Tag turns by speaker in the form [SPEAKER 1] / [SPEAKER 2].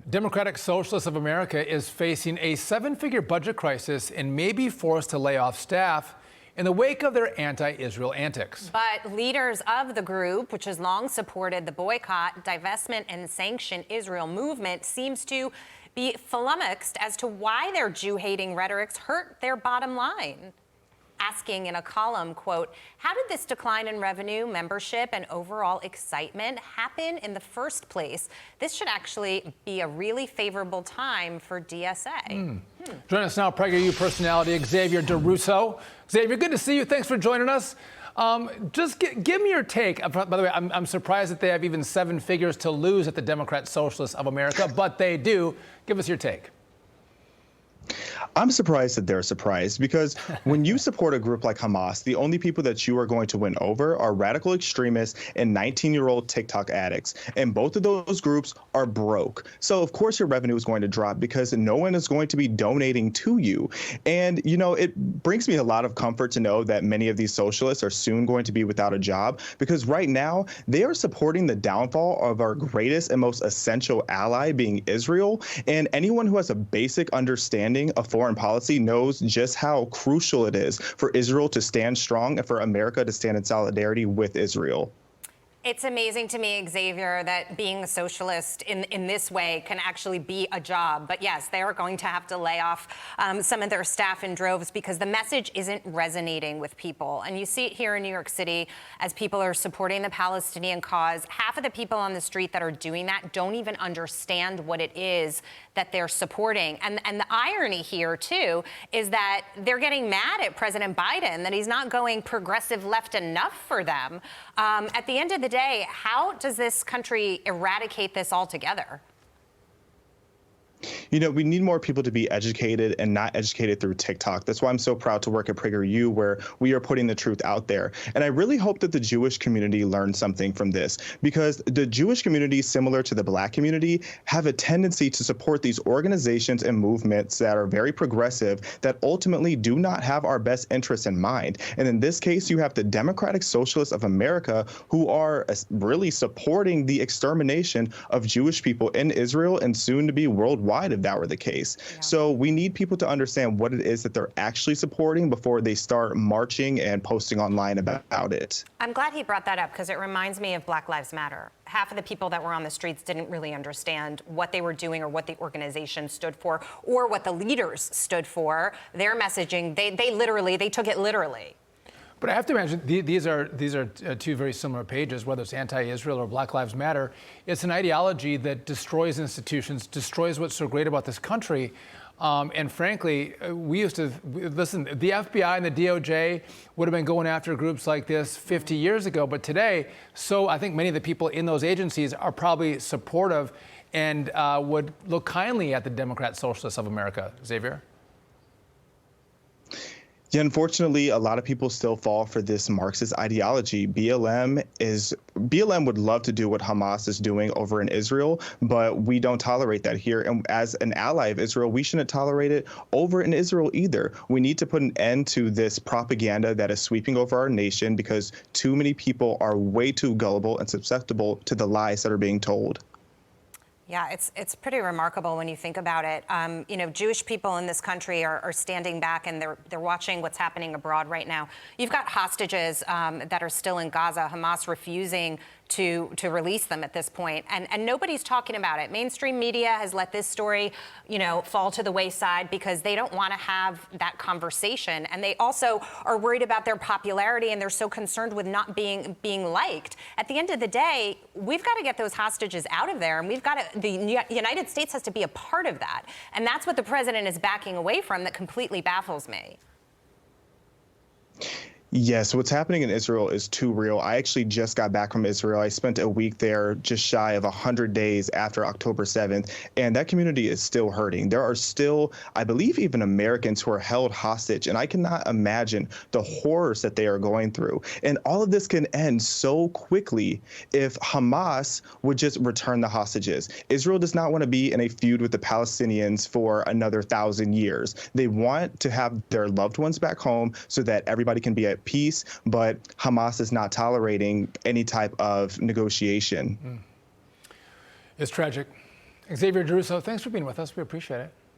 [SPEAKER 1] Democratic Socialists of America is facing a seven-figure budget crisis and may be forced to lay off staff in the wake of their anti-Israel antics.
[SPEAKER 2] But leaders of the group, which has long supported the boycott, divestment, and sanction Israel movement, seems to be flummoxed as to why their Jew-hating rhetorics hurt their bottom line. Asking in a column, quote, how did this decline in revenue, membership, and overall excitement happen in the first place? This should actually be a really favorable time for DSA.
[SPEAKER 1] Join us now, PragerU personality Xavier DeRusso. Xavier, good to see you. Thanks for joining us. Just give me your take. By the way, I'm surprised that they have even seven figures to lose at the Democrat Socialists of America, but they do. Give us your take.
[SPEAKER 3] I'm surprised that they're surprised because when you support a group like Hamas, the only people that you are going to win over are radical extremists and 19-year-old TikTok addicts. And both of those groups are broke. So, of course, your revenue is going to drop because no one is going to be donating to you. And, you know, it brings me a lot of comfort to know that many of these socialists are soon going to be without a job because right now they are supporting the downfall of our greatest and most essential ally being Israel. And anyone who has a basic understanding of foreign policy knows just how crucial it is for Israel to stand strong and for America to stand in solidarity with Israel.
[SPEAKER 2] It's amazing to me, Xavier, that being a socialist in this way can actually be a job. But yes, they are going to have to lay off some of their staff in droves because the message isn't resonating with people. And you see it here in New York City as people are supporting the Palestinian cause. Half of the people on the street that are doing that don't even understand what it is that they're supporting. And the irony here, too, is that they're getting mad at President Biden that he's not going progressive left enough for them. At the end of the day, how does this country eradicate this altogether?
[SPEAKER 3] You know, we need more people to be educated and not educated through TikTok. That's why I'm so proud to work at PragerU, where we are putting the truth out there. And I really hope that the Jewish community learns something from this, because the Jewish community, similar to the Black community, have a tendency to support these organizations and movements that are very progressive, that ultimately do not have our best interests in mind. And in this case, you have the Democratic Socialists of America, who are really supporting the extermination of Jewish people in Israel and soon to be worldwide, if that were the case. Yeah. So we need people to understand what it is that they're actually supporting before they start marching and posting online about it.
[SPEAKER 2] I'm glad he brought that up because it reminds me of Black Lives Matter. Half of the people that were on the streets didn't really understand what they were doing or what the organization stood for or what the leaders stood for. Their messaging, they took it literally.
[SPEAKER 1] But I have to imagine these are two very similar pages, whether it's anti-Israel or Black Lives Matter. It's an ideology that destroys institutions, destroys what's so great about this country. And frankly, we used to listen. The FBI and the DOJ would have been going after groups like this 50 years ago. But today, so I think many of the people in those agencies are probably supportive and would look kindly at the Democrat Socialists of America. Xavier?
[SPEAKER 3] Yeah, unfortunately, a lot of people still fall for this Marxist ideology. BLM would love to do what Hamas is doing over in Israel, but we don't tolerate that here. And as an ally of Israel, we shouldn't tolerate it over in Israel either. We need to put an end to this propaganda that is sweeping over our nation because too many people are way too gullible and susceptible to the lies that are being told.
[SPEAKER 2] Yeah, it's pretty remarkable when you think about it. You know, Jewish people in this country are standing back and they're watching what's happening abroad right now. You've got hostages that are still in Gaza, Hamas refusing to release them at this point. And nobody's talking about it. Mainstream media has let this story, you know, fall to the wayside because they don't want to have that conversation. And they also are worried about their popularity and they're so concerned with not being liked. At the end of the day, we've got to get those hostages out of there, and the United States has to be a part of that. And that's what the president is backing away from that completely baffles me.
[SPEAKER 3] Yes, what's happening in Israel is too real. I actually just got back from Israel. I spent a week there just shy of 100 days after October 7th, and that community is still hurting. There are still, I believe, even Americans who are held hostage, and I cannot imagine the horrors that they are going through. And all of this can end so quickly if Hamas would just return the hostages. Israel does not want to be in a feud with the Palestinians for another 1,000 years. They want to have their loved ones back home so that everybody can be at peace, but Hamas is not tolerating any type of negotiation.
[SPEAKER 1] It's tragic. Xavier Deruso, thanks for being with us. We appreciate it.